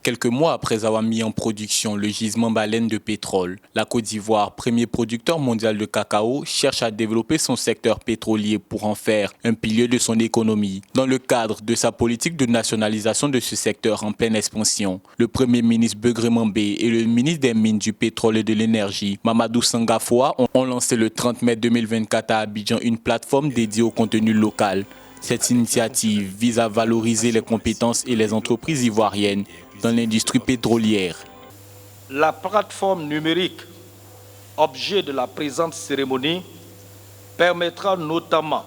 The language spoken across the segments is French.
Quelques mois après avoir mis en production le gisement baleine de pétrole, la Côte d'Ivoire, premier producteur mondial de cacao, cherche à développer son secteur pétrolier pour en faire un pilier de son économie. Dans le cadre de sa politique de nationalisation de ce secteur en pleine expansion, le Premier ministre Begré Mambé et le ministre des Mines, du Pétrole et de l'Énergie, Mamadou Sangafoua, ont lancé le 30 mai 2024 à Abidjan une plateforme dédiée au contenu local. Cette initiative vise à valoriser les compétences et les entreprises ivoiriennes dans l'industrie pétrolière. La plateforme numérique, objet de la présente cérémonie, permettra notamment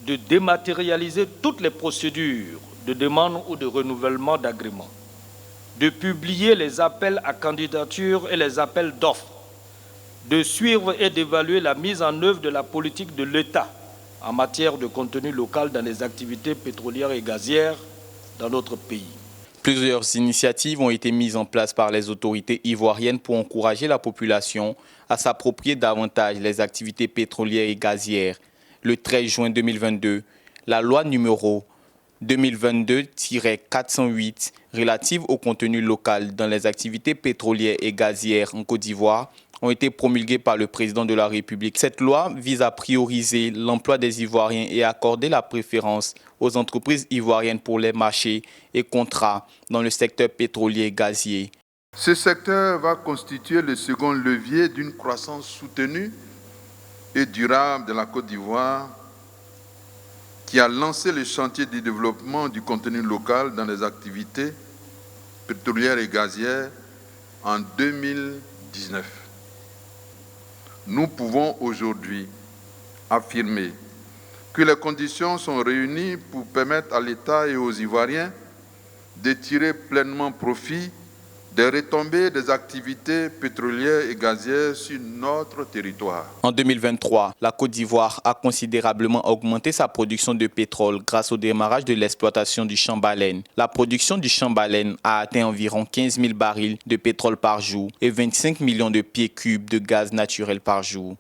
de dématérialiser toutes les procédures de demande ou de renouvellement d'agrément, de publier les appels à candidature et les appels d'offres, de suivre et d'évaluer la mise en œuvre de la politique de l'État en matière de contenu local dans les activités pétrolières et gazières dans notre pays. Plusieurs initiatives ont été mises en place par les autorités ivoiriennes pour encourager la population à s'approprier davantage les activités pétrolières et gazières. Le 13 juin 2022, la loi numéro 2022-408 relative au contenu local dans les activités pétrolières et gazières en Côte d'Ivoire ont été promulguées par le président de la République. Cette loi vise à prioriser l'emploi des Ivoiriens et à accorder la préférence aux entreprises ivoiriennes pour les marchés et contrats dans le secteur pétrolier et gazier. Ce secteur va constituer le second levier d'une croissance soutenue et durable de la Côte d'Ivoire, qui a lancé le chantier du développement du contenu local dans les activités pétrolières et gazières en 2019. Nous pouvons aujourd'hui affirmer que les conditions sont réunies pour permettre à l'État et aux Ivoiriens de tirer pleinement profit des retombées des activités pétrolières et gazières sur notre territoire. En 2023, la Côte d'Ivoire a considérablement augmenté sa production de pétrole grâce au démarrage de l'exploitation du champ baleine. La production du champ baleine a atteint environ 15 000 barils de pétrole par jour et 25 millions de pieds cubes de gaz naturel par jour.